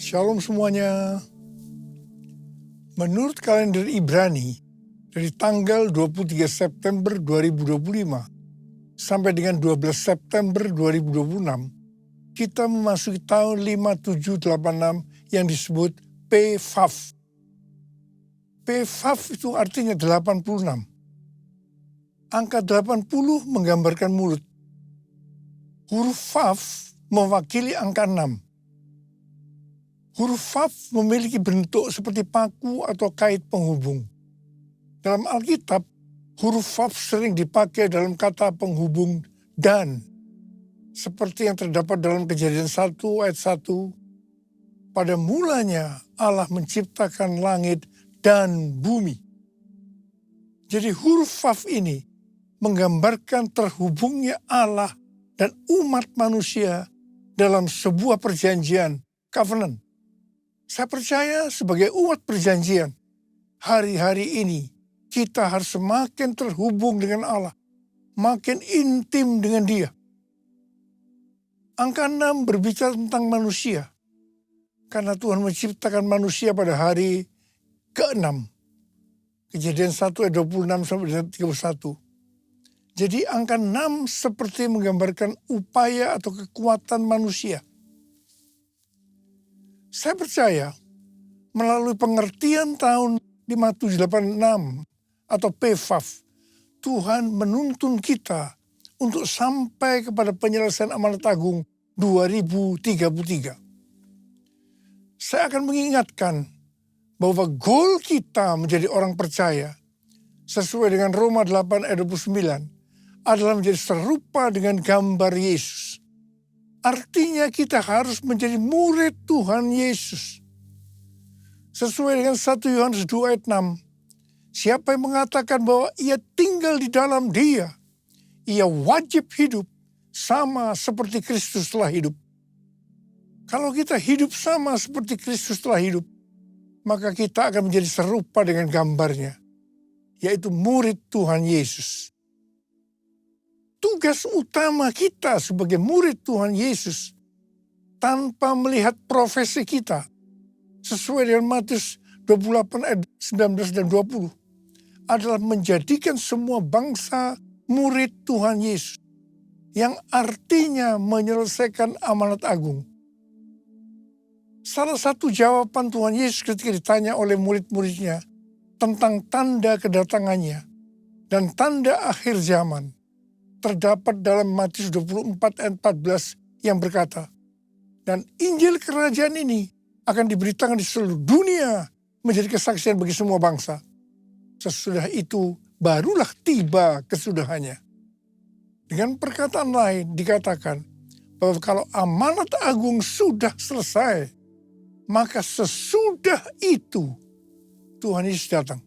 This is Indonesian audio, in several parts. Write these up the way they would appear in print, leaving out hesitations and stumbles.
Shalom semuanya. Menurut kalender Ibrani, dari tanggal 23 September 2025 sampai dengan 12 September 2026, kita memasuki tahun 5786 yang disebut PFAF. PFAF itu artinya 86. Angka 80 menggambarkan mulut. Huruf FAF mewakili angka 6. Huruf FAF memiliki bentuk seperti paku atau kait penghubung. Dalam Alkitab, huruf FAF sering dipakai dalam kata penghubung dan. Seperti yang terdapat dalam Kejadian 1 ayat 1. Pada mulanya Allah menciptakan langit dan bumi. Jadi huruf FAF ini menggambarkan terhubungnya Allah dan umat manusia dalam sebuah perjanjian, covenant. Saya percaya sebagai umat perjanjian, hari-hari ini kita harus semakin terhubung dengan Allah, makin intim dengan Dia. Angka 6 berbicara tentang manusia, karena Tuhan menciptakan manusia pada hari ke-6. Kejadian 1 ayat 26 sampai 31. Jadi angka 6 seperti menggambarkan upaya atau kekuatan manusia. Saya percaya melalui pengertian tahun 5786 atau PFAF, Tuhan menuntun kita untuk sampai kepada penyelesaian amanat agung 2033. Saya akan mengingatkan bahwa goal kita menjadi orang percaya sesuai dengan Roma 8 ayat 29 adalah menjadi serupa dengan gambar Yesus. Artinya kita harus menjadi murid Tuhan Yesus. Sesuai dengan 1 Yohanes 2 ayat 6. Siapa yang mengatakan bahwa ia tinggal di dalam Dia, ia wajib hidup sama seperti Kristus telah hidup. Kalau kita hidup sama seperti Kristus telah hidup, maka kita akan menjadi serupa dengan gambarnya, yaitu murid Tuhan Yesus. Tugas utama kita sebagai murid Tuhan Yesus tanpa melihat profesi kita sesuai dengan Matius 28 ayat 19 dan 20 adalah menjadikan semua bangsa murid Tuhan Yesus yang artinya menyelesaikan amanat agung. Salah satu jawaban Tuhan Yesus ketika ditanya oleh murid-muridnya tentang tanda kedatangannya dan tanda akhir zaman terdapat dalam Matius 24 ayat 14 yang berkata, dan Injil kerajaan ini akan diberitakan di seluruh dunia menjadi kesaksian bagi semua bangsa. Sesudah itu barulah tiba kesudahannya. Dengan perkataan lain dikatakan bahwa kalau amanat agung sudah selesai, maka sesudah itu Tuhan Yesus datang.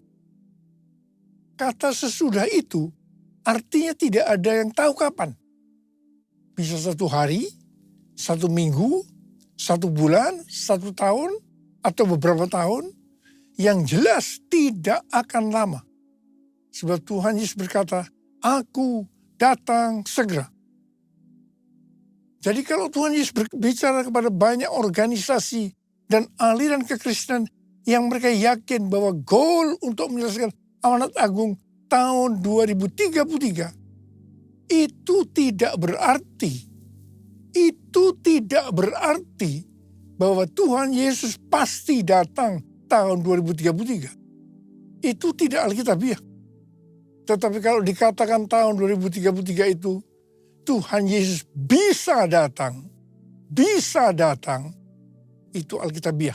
Kata sesudah itu artinya tidak ada yang tahu kapan. Bisa 1 hari, 1 minggu, 1 bulan, 1 tahun, atau beberapa tahun. Yang jelas tidak akan lama. Sebab Tuhan Yesus berkata, Aku datang segera. Jadi kalau Tuhan Yesus berbicara kepada banyak organisasi dan aliran kekristenan yang mereka yakin bahwa goal untuk menyelesaikan amanat agung tahun 2033, itu tidak berarti bahwa Tuhan Yesus pasti datang tahun 2033. Itu tidak alkitabiah. Tetapi kalau dikatakan tahun 2033 itu Tuhan Yesus bisa datang, itu alkitabiah.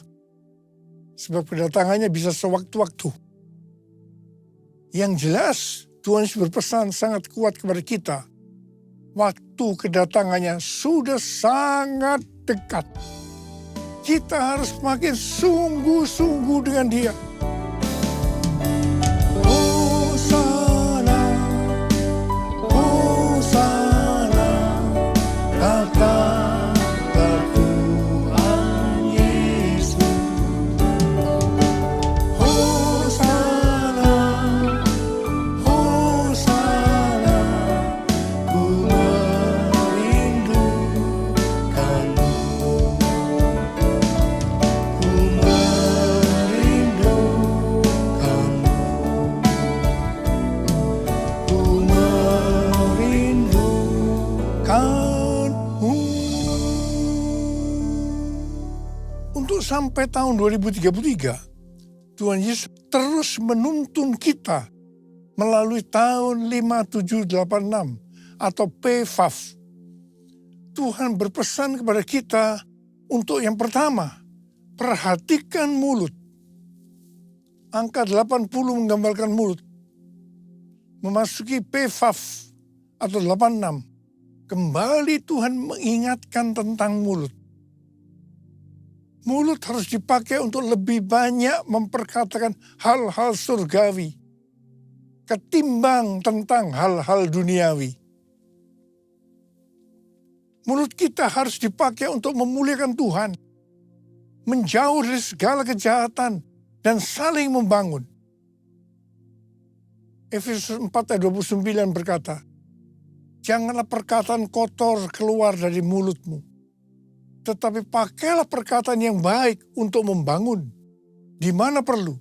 Sebab kedatangannya bisa sewaktu-waktu. Yang jelas Tuhan Yesus berpesan sangat kuat kepada kita. Waktu kedatangannya sudah sangat dekat. Kita harus makin sungguh-sungguh dengan Dia. Hosana, Hosana, datanglah Tuhan Yesus. Hosana, Hosana, ku merindukanmu. sampai tahun 2033, Tuhan Yesus terus menuntun kita melalui tahun 5786 atau PFAF. Tuhan berpesan kepada kita untuk yang pertama, perhatikan mulut. Angka 80 menggambarkan mulut. Memasuki PFAF atau 86, kembali Tuhan mengingatkan tentang mulut. Mulut harus dipakai untuk lebih banyak memperkatakan hal-hal surgawi ketimbang tentang hal-hal duniawi. Mulut kita harus dipakai untuk memuliakan Tuhan, menjauh dari segala kejahatan, dan saling membangun. Efesus 4 ayat 29 berkata, janganlah perkataan kotor keluar dari mulutmu, tetapi pakailah perkataan yang baik untuk membangun, di mana perlu,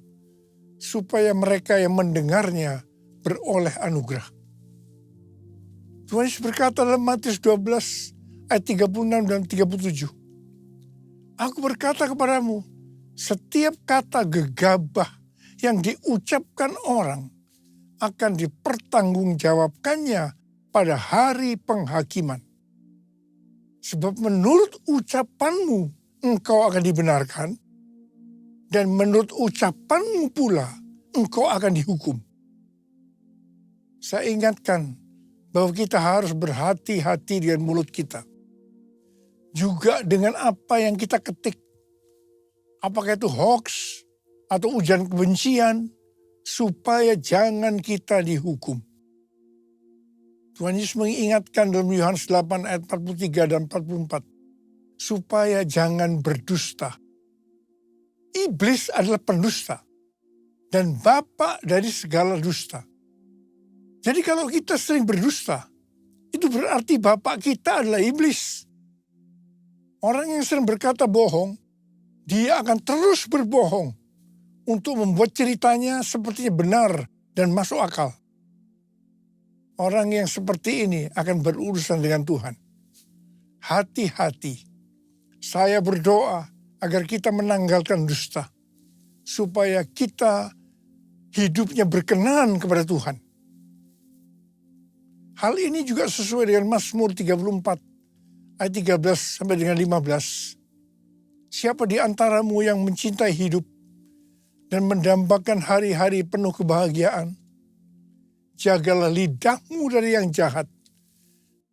supaya mereka yang mendengarnya beroleh anugerah. Tuhan Yesus berkata dalam Matius 12 ayat 36 dan 37, aku berkata kepadamu, setiap kata gegabah yang diucapkan orang akan dipertanggungjawabkannya pada hari penghakiman. Sebab menurut ucapanmu engkau akan dibenarkan, dan menurut ucapanmu pula engkau akan dihukum. Saya ingatkan bahwa kita harus berhati-hati dengan mulut kita. Juga dengan apa yang kita ketik. Apakah itu hoax atau ujian kebencian, supaya jangan kita dihukum. Tuhan Yesus mengingatkan dalam Yohanes 8 ayat 43 dan 44, supaya jangan berdusta. Iblis adalah pendusta dan bapa dari segala dusta. Jadi kalau kita sering berdusta, itu berarti bapak kita adalah iblis. Orang yang sering berkata bohong, dia akan terus berbohong untuk membuat ceritanya sepertinya benar dan masuk akal. Orang yang seperti ini akan berurusan dengan Tuhan. Hati-hati. Saya berdoa agar kita menanggalkan dusta, supaya kita hidupnya berkenan kepada Tuhan. Hal ini juga sesuai dengan Mazmur 34 ayat 13 sampai dengan 15. Siapa di antaramu yang mencintai hidup dan mendambakan hari-hari penuh kebahagiaan? Jagalah lidahmu dari yang jahat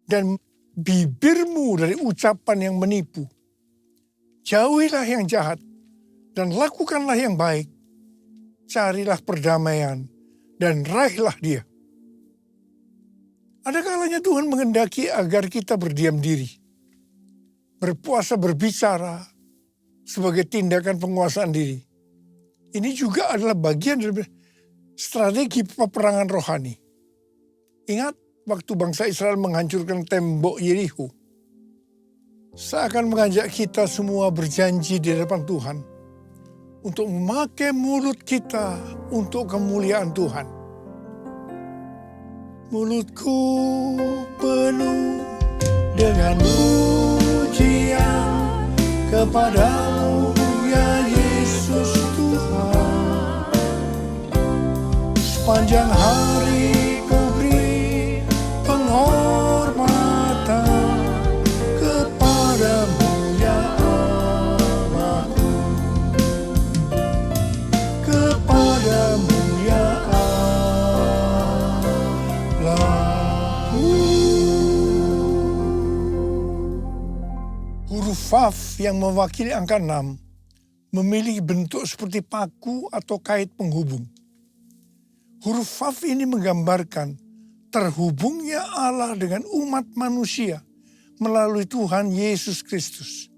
dan bibirmu dari ucapan yang menipu. Jauhilah yang jahat dan lakukanlah yang baik. Carilah perdamaian dan raihlah dia. Ada kalanya Tuhan menghendaki agar kita berdiam diri. Berpuasa berbicara sebagai tindakan penguasaan diri. Ini juga adalah bagian dari strategi peperangan rohani. Ingat waktu bangsa Israel menghancurkan tembok Yerikho. Saya akan mengajak kita semua berjanji di depan Tuhan untuk memakai mulut kita untuk kemuliaan Tuhan. Mulutku penuh dengan pujian kepadamu ya Yesus Tuhan. Sepanjang hari ku beri penghormatan kepadamu ya Allahku. Kepadamu ya huruf Vav yang mewakili angka 6 memiliki bentuk seperti paku atau kait penghubung. Huruf Vav ini menggambarkan terhubungnya Allah dengan umat manusia melalui Tuhan Yesus Kristus.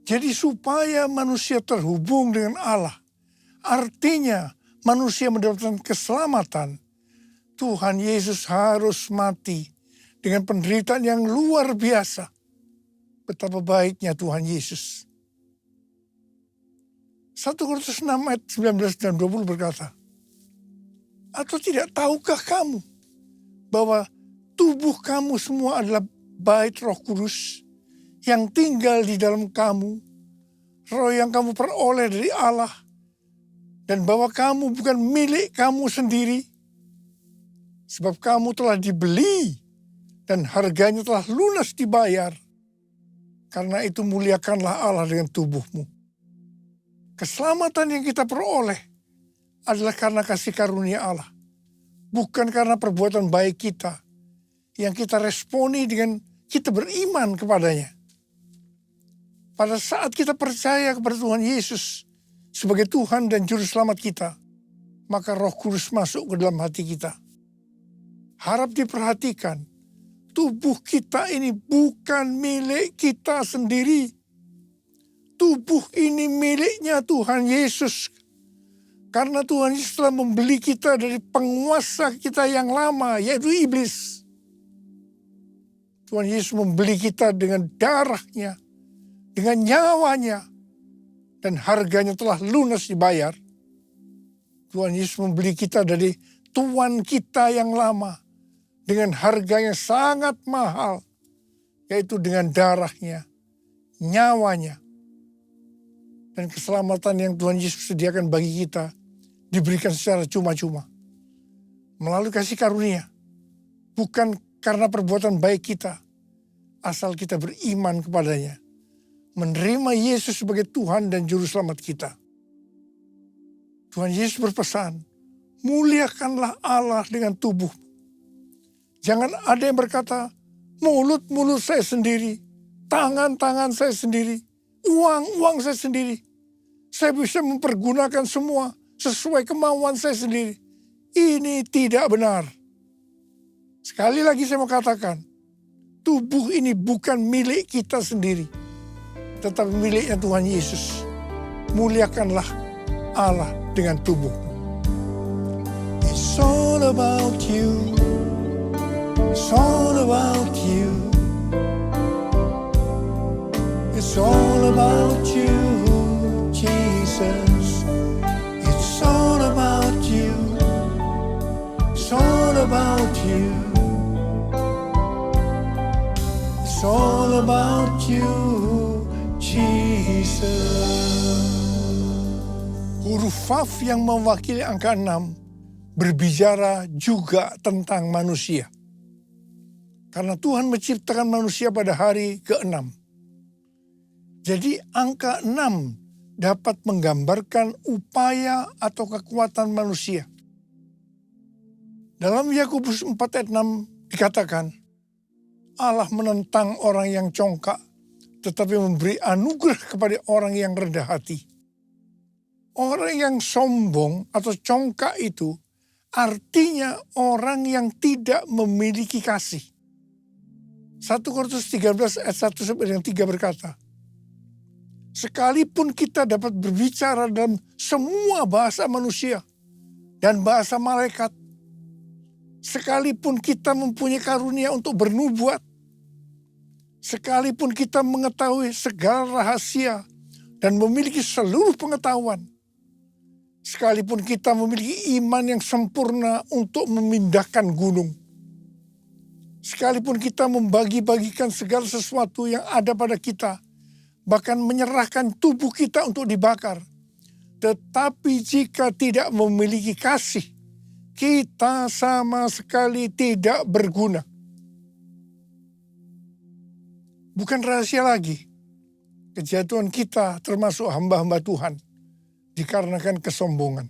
Jadi supaya manusia terhubung dengan Allah, artinya manusia mendapatkan keselamatan, Tuhan Yesus harus mati dengan penderitaan yang luar biasa. Betapa baiknya Tuhan Yesus. 1 Korintus 6 ayat 19 dan 20 berkata, atau tidak tahukah kamu bahwa tubuh kamu semua adalah bait Roh Kudus yang tinggal di dalam kamu, roh yang kamu peroleh dari Allah, dan bahwa kamu bukan milik kamu sendiri, sebab kamu telah dibeli dan harganya telah lunas dibayar. Karena itu muliakanlah Allah dengan tubuhmu. Keselamatan yang kita peroleh adalah karena kasih karunia Allah, bukan karena perbuatan baik kita yang kita responi dengan kita beriman kepadanya. Pada saat kita percaya kepada Tuhan Yesus sebagai Tuhan dan Juru Selamat kita, maka Roh Kudus masuk ke dalam hati kita. Harap diperhatikan, tubuh kita ini bukan milik kita sendiri. Tubuh ini miliknya Tuhan Yesus. Karena Tuhan Yesus telah membeli kita dari penguasa kita yang lama, yaitu iblis. Tuhan Yesus membeli kita dengan darahnya, dengan nyawanya, dan harganya telah lunas dibayar. Tuhan Yesus membeli kita dari tuan kita yang lama, dengan harga yang sangat mahal, yaitu dengan darahnya, nyawanya. Dan keselamatan yang Tuhan Yesus sediakan bagi kita diberikan secara cuma-cuma. Melalui kasih karunia. Bukan karena perbuatan baik kita. Asal kita beriman kepadanya. Menerima Yesus sebagai Tuhan dan Juru Selamat kita. Tuhan Yesus berpesan, muliakanlah Allah dengan tubuh. Jangan ada yang berkata, mulut-mulut saya sendiri, tangan-tangan saya sendiri, uang-uang saya sendiri. Saya bisa mempergunakan semua sesuai kemauan saya sendiri. Ini tidak benar. Sekali lagi saya mau katakan, tubuh ini bukan milik kita sendiri, tetapi miliknya Tuhan Yesus. Muliakanlah Allah dengan tubuh. It's all about you. It's all about you. It's all about you, Jesus. It's all about you. It's all about you. It's all about you, Jesus. Huruf Vav yang mewakili angka 6 berbicara juga tentang manusia. Karena Tuhan menciptakan manusia pada hari ke-6. Jadi angka 6 dapat menggambarkan upaya atau kekuatan manusia. Dalam Yakobus 4 ayat 6 dikatakan, Allah menentang orang yang congkak, tetapi memberi anugerah kepada orang yang rendah hati. Orang yang sombong atau congkak itu artinya orang yang tidak memiliki kasih. 1 Korintus 13 ayat 1-3 berkata, sekalipun kita dapat berbicara dalam semua bahasa manusia dan bahasa malaikat, sekalipun kita mempunyai karunia untuk bernubuat, sekalipun kita mengetahui segala rahasia dan memiliki seluruh pengetahuan, sekalipun kita memiliki iman yang sempurna untuk memindahkan gunung, sekalipun kita membagi-bagikan segala sesuatu yang ada pada kita, bahkan menyerahkan tubuh kita untuk dibakar. Tetapi jika tidak memiliki kasih, kita sama sekali tidak berguna. Bukan rahasia lagi, kejatuhan kita termasuk hamba-hamba Tuhan dikarenakan kesombongan.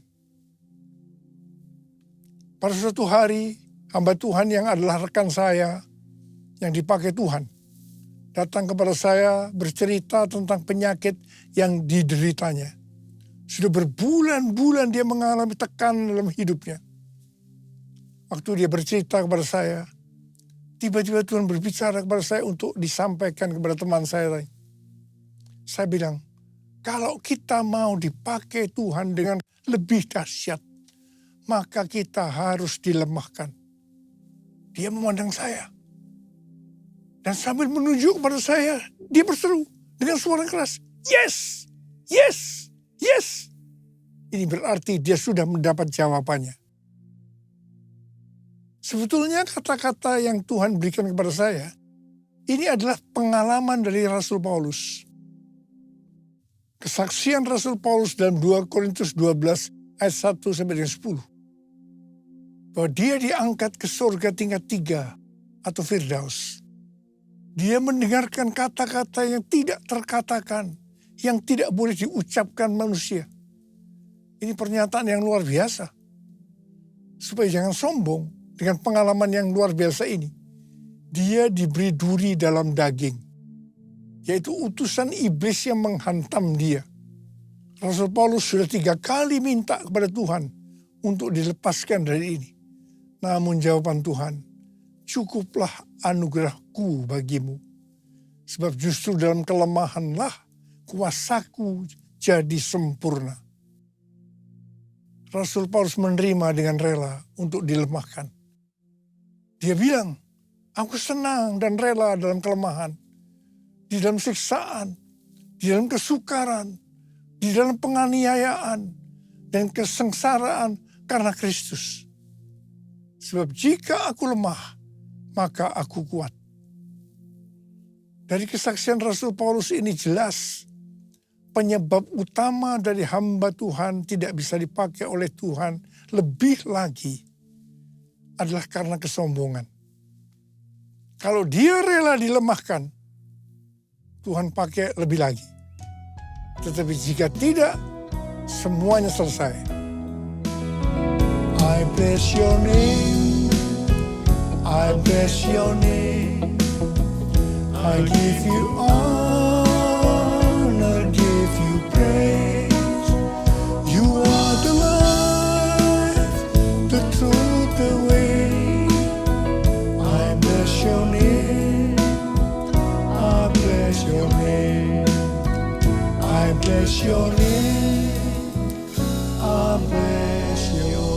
Pada suatu hari, hamba Tuhan yang adalah rekan saya yang dipakai Tuhan datang kepada saya bercerita tentang penyakit yang dideritanya. Sudah berbulan-bulan dia mengalami tekanan dalam hidupnya. Waktu dia bercerita kepada saya, tiba-tiba Tuhan berbicara kepada saya untuk disampaikan kepada teman saya. Saya bilang, kalau kita mau dipakai Tuhan dengan lebih dahsyat, maka kita harus dilemahkan. Dia memandang saya. Dan sambil menunjuk kepada saya, dia berseru dengan suara keras, yes, yes, yes. Ini berarti dia sudah mendapat jawabannya. Sebetulnya kata-kata yang Tuhan berikan kepada saya, ini adalah pengalaman dari Rasul Paulus. Kesaksian Rasul Paulus dalam 2 Korintus 12 ayat 1 sampai dengan 10. Bahwa dia diangkat ke surga tingkat 3 atau Firdaus. Dia mendengarkan kata-kata yang tidak terkatakan, yang tidak boleh diucapkan manusia. Ini pernyataan yang luar biasa. Supaya jangan sombong dengan pengalaman yang luar biasa ini. Dia diberi duri dalam daging. Yaitu utusan iblis yang menghantam dia. Rasul Paulus sudah 3 kali minta kepada Tuhan untuk dilepaskan dari ini. Namun jawaban Tuhan, cukuplah anugerahku bagimu. Sebab justru dalam kelemahanlah kuasaku jadi sempurna. Rasul Paulus menerima dengan rela untuk dilemahkan. Dia bilang, aku senang dan rela dalam kelemahan. Di dalam siksaan, di dalam kesukaran, di dalam penganiayaan, dan kesengsaraan karena Kristus. Sebab jika aku lemah, maka aku kuat. Dari kesaksian Rasul Paulus ini jelas, penyebab utama dari hamba Tuhan tidak bisa dipakai oleh Tuhan lebih lagi adalah karena kesombongan. Kalau dia rela dilemahkan, Tuhan pakai lebih lagi. Tetapi jika tidak, semuanya selesai. I bless your name, I bless your name, I give you honor, give you praise. You are the life, the truth, the way. I bless your name, I bless your name, I bless your name, I bless your name.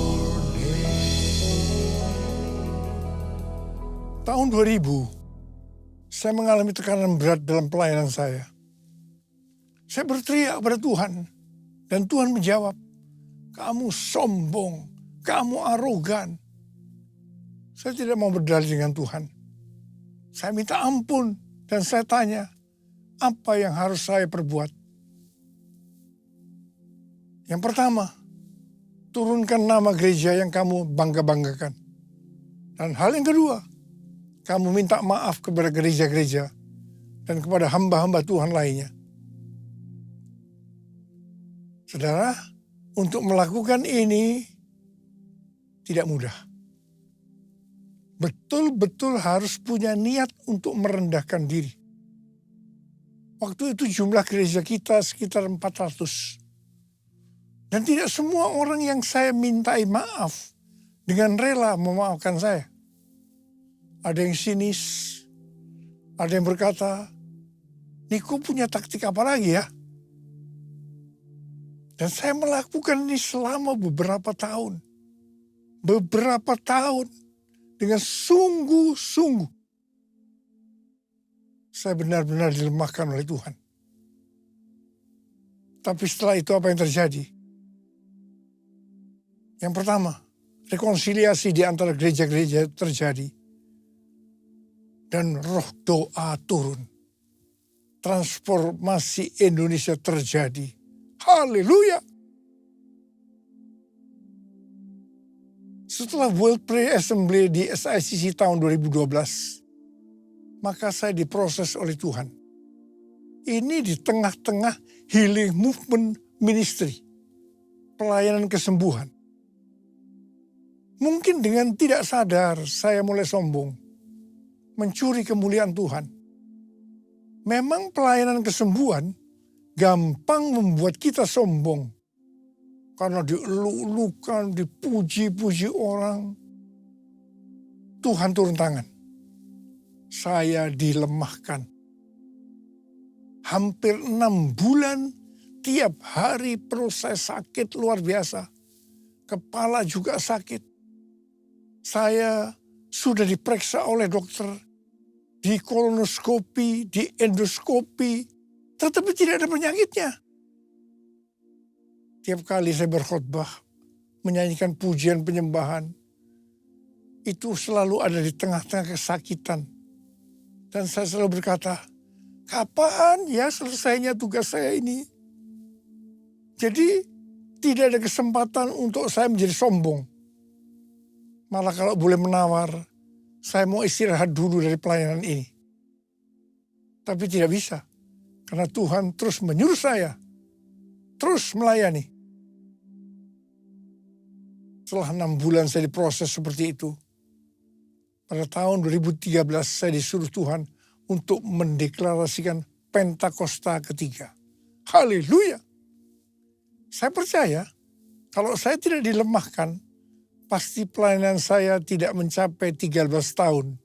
Tahun 2000, saya mengalami tekanan berat dalam pelayanan saya. Saya berteriak kepada Tuhan, dan Tuhan menjawab, kamu sombong, kamu arogan. Saya tidak mau berdalih dengan Tuhan. Saya minta ampun, dan saya tanya, apa yang harus saya perbuat? Yang pertama, turunkan nama gereja yang kamu bangga-banggakan. Dan hal yang kedua, kamu minta maaf kepada gereja-gereja dan kepada hamba-hamba Tuhan lainnya. Saudara, untuk melakukan ini tidak mudah. Betul-betul harus punya niat untuk merendahkan diri. Waktu itu jumlah gereja kita sekitar 400. Dan tidak semua orang yang saya mintai maaf dengan rela memaafkan saya. Ada yang sinis, ada yang berkata, Niko punya taktik apa lagi ya? Dan saya melakukan ini selama beberapa tahun. Beberapa tahun dengan sungguh-sungguh. Saya benar-benar dilemahkan oleh Tuhan. Tapi setelah itu apa yang terjadi? Yang pertama, rekonsiliasi di antara gereja-gereja terjadi. Dan roh doa turun. Transformasi Indonesia terjadi. Haleluya. Setelah World Prayer Assembly di SICC tahun 2012, maka saya diproses oleh Tuhan. Ini di tengah-tengah healing movement ministry. Pelayanan kesembuhan. Mungkin dengan tidak sadar saya mulai sombong. Mencuri kemuliaan Tuhan. Memang pelayanan kesembuhan gampang membuat kita sombong. Karena dieluk-elukan, dipuji-puji orang. Tuhan turun tangan. Saya dilemahkan. Hampir 6 bulan, tiap hari perut saya sakit luar biasa. Kepala juga sakit. Saya sudah diperiksa oleh dokter. Di kolonoskopi, di endoskopi, tetapi tidak ada penyakitnya. Tiap kali saya berkhotbah, menyanyikan pujian penyembahan, itu selalu ada di tengah-tengah kesakitan. Dan saya selalu berkata, kapan ya selesainya tugas saya ini? Jadi tidak ada kesempatan untuk saya menjadi sombong. Malah kalau boleh menawar, saya mau istirahat dulu dari pelayanan ini. Tapi tidak bisa, karena Tuhan terus menyuruh saya, terus melayani. Setelah 6 bulan saya diproses seperti itu, pada tahun 2013 saya disuruh Tuhan untuk mendeklarasikan Pentakosta ketiga. Haleluya! Saya percaya kalau saya tidak dilemahkan, pasti pelayanan saya tidak mencapai 13 tahun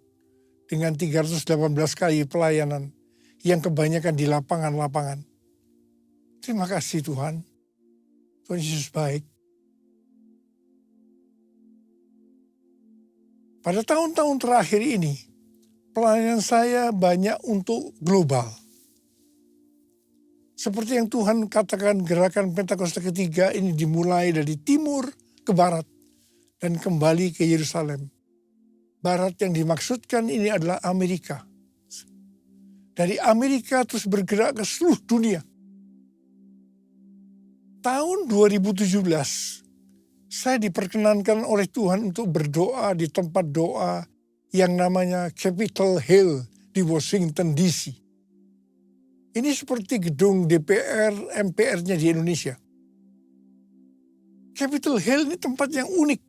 dengan 318 kali pelayanan yang kebanyakan di lapangan-lapangan. Terima kasih Tuhan. Tuhan Yesus baik. Pada tahun-tahun terakhir ini, pelayanan saya banyak untuk global. Seperti yang Tuhan katakan, gerakan Pentakosta ketiga ini dimulai dari timur ke barat dan kembali ke Yerusalem. Barat yang dimaksudkan ini adalah Amerika. Dari Amerika terus bergerak ke seluruh dunia. Tahun 2017, saya diperkenankan oleh Tuhan untuk berdoa di tempat doa yang namanya Capitol Hill di Washington DC. Ini seperti gedung DPR, MPR-nya di Indonesia. Capitol Hill ini tempat yang unik.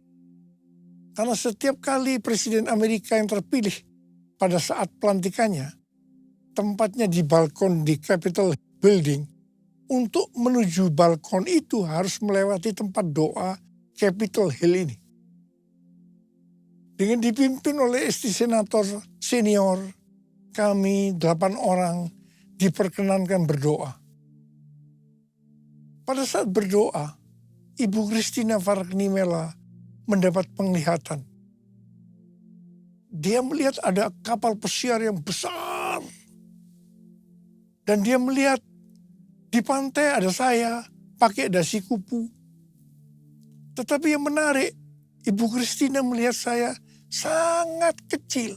Karena setiap kali Presiden Amerika yang terpilih pada saat pelantikannya, tempatnya di balkon di Capitol Building. Untuk menuju balkon itu harus melewati tempat doa Capitol Hill ini. Dengan dipimpin oleh istri senator senior, kami 8 orang diperkenankan berdoa. Pada saat berdoa, Ibu Christina Fargnimela mendapat penglihatan. Dia melihat ada kapal pesiar yang besar. Dan dia melihat di pantai ada saya pakai dasi kupu. Tetapi yang menarik, Ibu Christina melihat saya sangat kecil.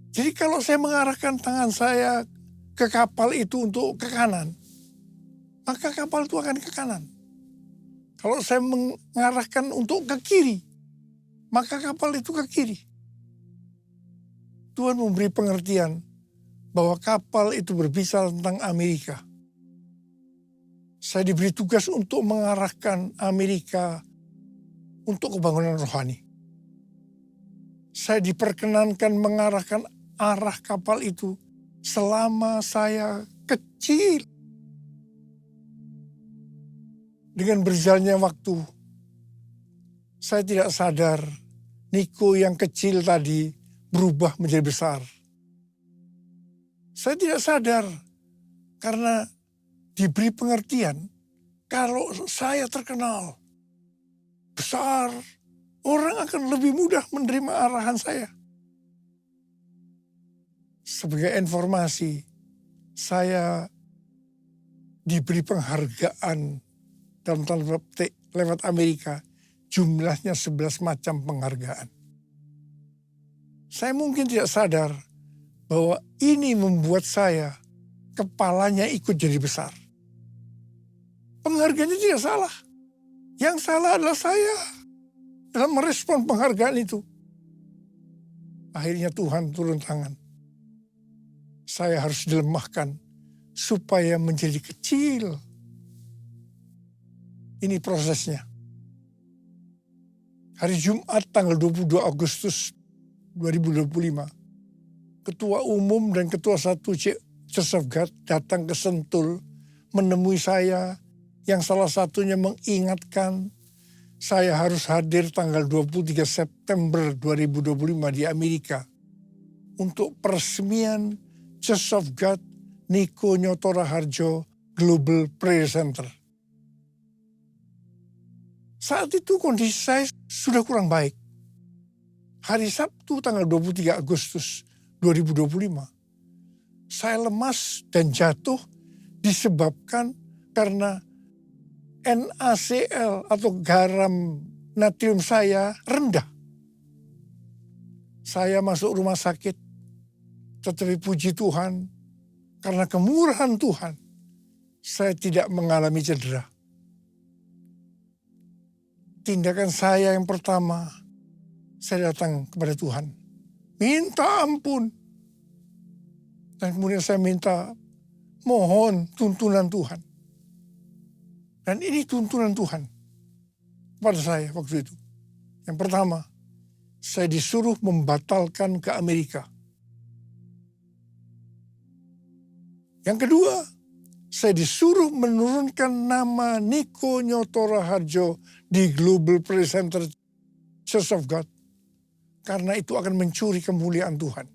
Jadi kalau saya mengarahkan tangan saya ke kapal itu untuk ke kanan, maka kapal itu akan ke kanan. Kalau saya mengarahkan untuk ke kiri, maka kapal itu ke kiri. Tuhan memberi pengertian bahwa kapal itu berbicara tentang Amerika. Saya diberi tugas untuk mengarahkan Amerika untuk kebangunan rohani. Saya diperkenankan mengarahkan arah kapal itu selama saya kecil. Dengan berjalannya waktu, saya tidak sadar Niko yang kecil tadi berubah menjadi besar. Saya tidak sadar karena diberi pengertian kalau saya terkenal besar, orang akan lebih mudah menerima arahan saya. Sebagai informasi, saya diberi penghargaan dalam tanda petik lewat Amerika, jumlahnya 11 macam penghargaan. Saya mungkin tidak sadar bahwa ini membuat saya, kepalanya ikut jadi besar. Penghargaannya tidak salah. Yang salah adalah saya dalam merespon penghargaan itu. Akhirnya Tuhan turun tangan. Saya harus dilemahkan supaya menjadi kecil. Ini prosesnya. Hari Jumat tanggal 22 Agustus 2025, Ketua Umum dan Ketua 1 Joseph Gad datang ke Sentul menemui saya, yang salah satunya mengingatkan saya harus hadir tanggal 23 September 2025 di Amerika untuk peresmian Joseph Gad Niko Nyoto Raharjo Global Prayer Center. Saat itu kondisi saya sudah kurang baik. Hari Sabtu tanggal 23 Agustus 2025, saya lemas dan jatuh disebabkan karena NaCl atau garam natrium saya rendah. Saya masuk rumah sakit, tetapi puji Tuhan, karena kemurahan Tuhan, saya tidak mengalami cedera. Tindakan saya yang pertama, saya datang kepada Tuhan. Minta ampun. Dan kemudian saya minta, mohon tuntunan Tuhan. Dan ini tuntunan Tuhan pada saya waktu itu. Yang pertama, saya disuruh membatalkan ke Amerika. Yang kedua, saya disuruh menurunkan nama Niko Nyoto Raharjo di Global Prayer Center Church of God. Karena itu akan mencuri kemuliaan Tuhan.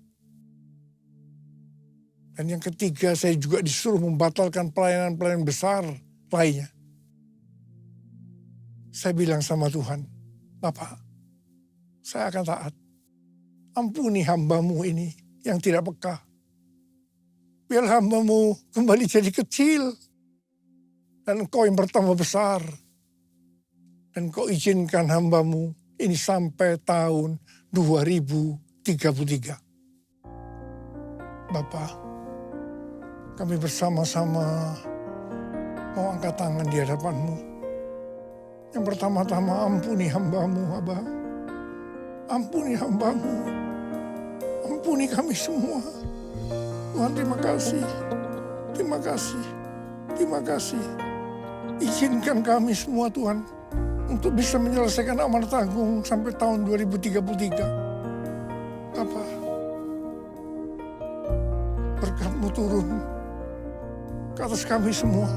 Dan yang ketiga, saya juga disuruh membatalkan pelayanan-pelayanan besar lainnya. Saya bilang sama Tuhan, Bapak, saya akan taat. Ampuni hamba-Mu ini yang tidak peka. Biar hamba-Mu kembali jadi kecil. Dan Engkau yang bertambah besar. Dan Engkau izinkan hamba-Mu ini sampai tahun 2033. Bapak, kami bersama-sama mau angkat tangan di hadapan-Mu. Yang pertama-tama ampuni hamba-Mu, Abah. Ampuni hamba-Mu. Ampuni kami semua. Tuhan, terima kasih. Terima kasih. Terima kasih. Izinkan kami semua, Tuhan, untuk bisa menyelesaikan amanat agung sampai tahun 2033. Bapak, berkat-Mu turun ke atas kami semua.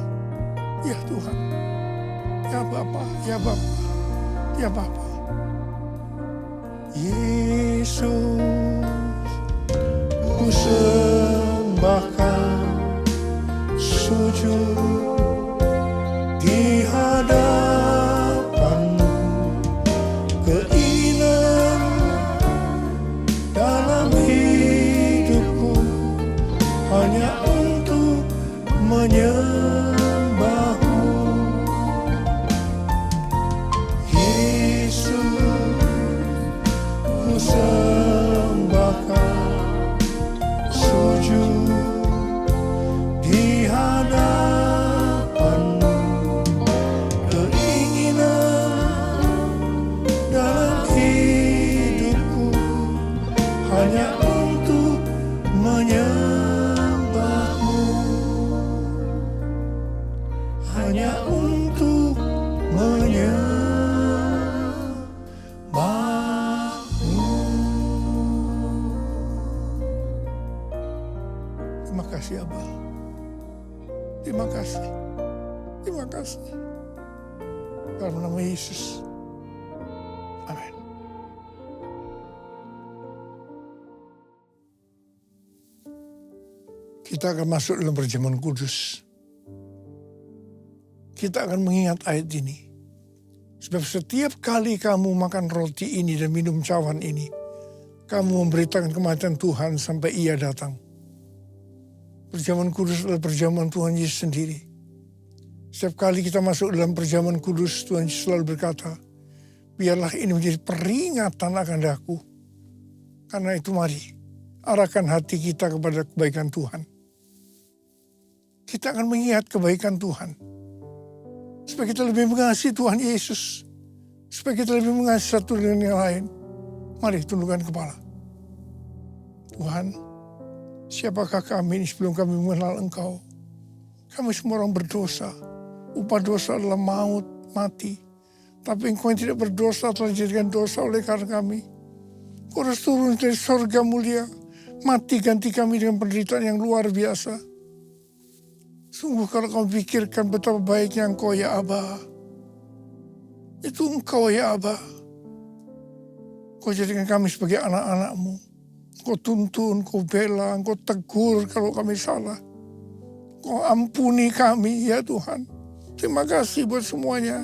Ya Tuhan. Ya Bapa, ya Bapa, ya Bapa. Yesus, ku sembahkan sujud di hadapan-Mu, keinginan dalam hidupku hanya untuk menyembah-Mu. Sembahkan sujud di hadapan-Mu, keinginan dalam hidupku hanya untuk menyembah-Mu, hanya untuk menyembah. Terima kasih, Abah. Terima kasih. Terima kasih. Dalam nama Yesus. Amin. Kita akan masuk dalam perjamuan kudus. Kita akan mengingat ayat ini. Sebab setiap kali kamu makan roti ini dan minum cawan ini, kamu memberitakan kematian Tuhan sampai Ia datang. Perjamuan kudus adalah perjamuan Tuhan Yesus sendiri. Setiap kali kita masuk dalam perjamuan kudus, Tuhan Yesus selalu berkata, biarlah ini menjadi peringatan akan daku. Karena itu mari, arahkan hati kita kepada kebaikan Tuhan. Kita akan mengingat kebaikan Tuhan. Supaya kita lebih mengasihi Tuhan Yesus. Supaya kita lebih mengasihi satu dengan yang lain. Mari tundukkan kepala. Tuhan, siapakah kami ini sebelum kami mengenal Engkau? Kami semua orang berdosa. Upah dosa adalah maut, mati. Tapi Engkau yang tidak berdosa telah dijadikan dosa oleh karena kami. Kau harus turun dari sorga mulia. Mati ganti kami dengan penderitaan yang luar biasa. Sungguh kalau kau pikirkan betapa baiknya Engkau ya Abah. Itu Engkau ya Abah. Kau jadikan kami sebagai anak-anak-Mu. Kau tuntun, kau bela, kau tegur kalau kami salah. Kau ampuni kami ya Tuhan. Terima kasih buat semuanya.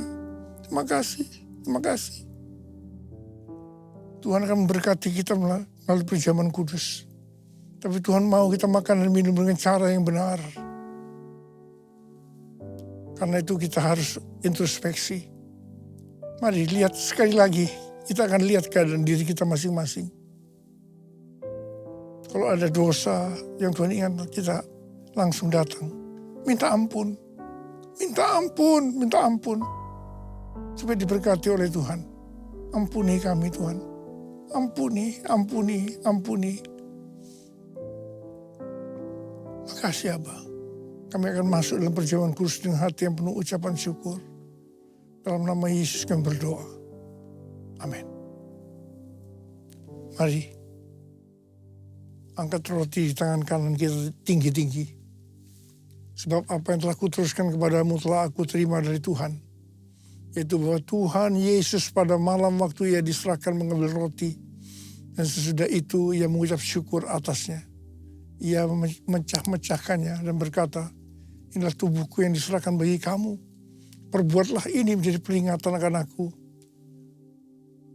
Terima kasih, terima kasih. Tuhan akan memberkati kita melalui perjamuan kudus. Tapi Tuhan mau kita makan dan minum dengan cara yang benar. Karena itu kita harus introspeksi. Mari lihat sekali lagi. Kita akan lihat keadaan diri kita masing-masing. Kalau ada dosa yang Tuhan ingat, kita langsung datang. Minta ampun. Minta ampun. Supaya diberkati oleh Tuhan. Ampuni kami Tuhan. Ampuni. Makasih Abah. Kami akan masuk dalam perjamuan kudus dengan hati yang penuh ucapan syukur. Dalam nama Yesus kami berdoa. Amin. Mari. Angkat roti di tangan kanan kita tinggi-tinggi. Sebab apa yang telah kuteruskan kepadamu telah aku terima dari Tuhan. Yaitu bahwa Tuhan Yesus pada malam waktu ia diserahkan mengambil roti. Dan sesudah itu ia mengucap syukur atasnya. Ia memecah-mecahkannya dan berkata, inilah tubuhku yang diserahkan bagi kamu. Perbuatlah ini menjadi peringatan akan aku.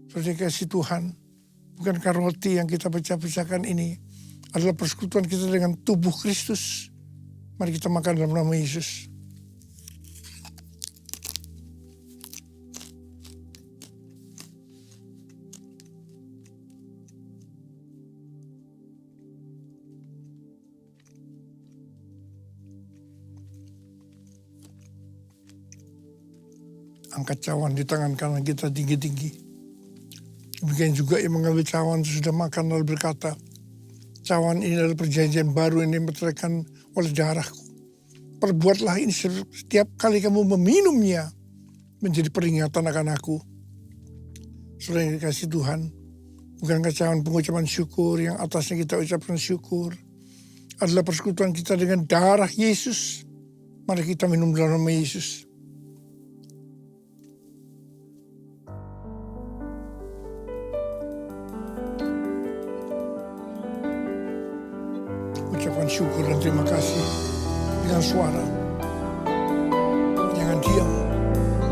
Saudara kasih Tuhan, bukankah roti yang kita pecah-pecahkan ini adalah persekutuan kita dengan tubuh Kristus? Mari kita makan dalam nama Yesus. Angkat cawan di tangan kanan kita tinggi-tinggi. Demikian juga yang mengambil cawan sudah makan lalu berkata, cawan ini adalah perjanjian baru yang dimeteraikan oleh darahku. Perbuatlah ini setiap kali kamu meminumnya menjadi peringatan akan aku. Saudara yang dikasih Tuhan, bukankah cawan pengucapan syukur yang atasnya kita ucapkan syukur adalah persekutuan kita dengan darah Yesus? Mari kita minum dalam nama Yesus. Ucapan syukur dan terima kasih dengan suara. Jangan diam.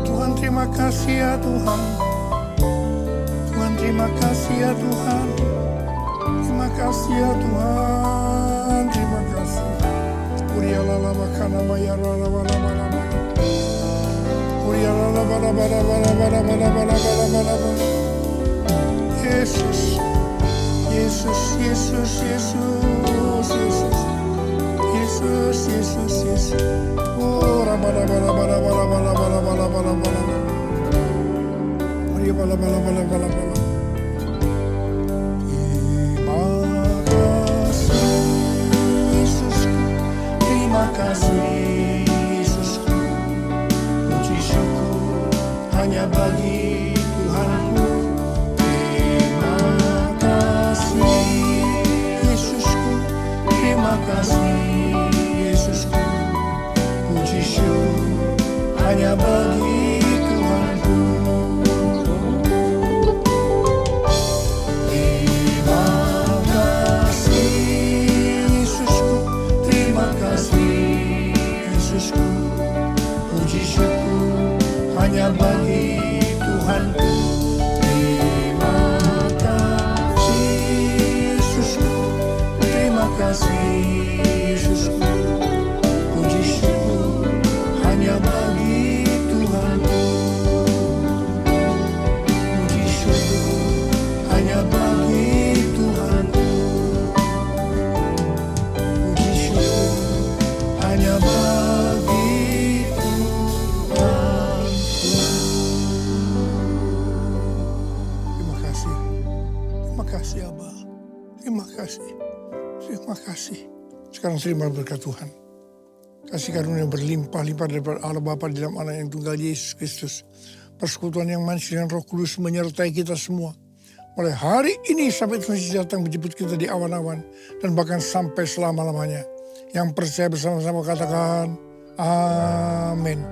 Tuhan terima kasih ya Tuhan. Tuhan terima kasih ya Tuhan. Terima kasih ya Tuhan. Terima kasih. Urialala makana mayara lama. Urialala bara. Yesus. Oh, rabala. Maria bala. Terima kasih Yesusku. Puji syukur hanya bagi Tuhanku. Terima kasih Yesusku, puji syukur hanya bagi Tuhanku. Terima kasih Yesusku, terima kasih Yesusku, puji syukur hanya bagi Tuhanku. Terima kasih Yesusku, puji syukur hanya bagi Tuhanku. Puji syukur hanya bagi Tuhanku. Puji syukur hanya bagi Tuhanku. Terima kasih Abah. Terima kasih. Sekarang terima berkat Tuhan. Kasih karunia berlimpah-limpah daripada Allah Bapa di dalam Anak yang tunggal Yesus Kristus. Persekutuan yang manis dengan Roh Kudus menyertai kita semua. Mulai hari ini sampai Tuhan Yesus datang menjemput kita di awan-awan. Dan bahkan sampai selama-lamanya. Yang percaya bersama-sama katakan, amin.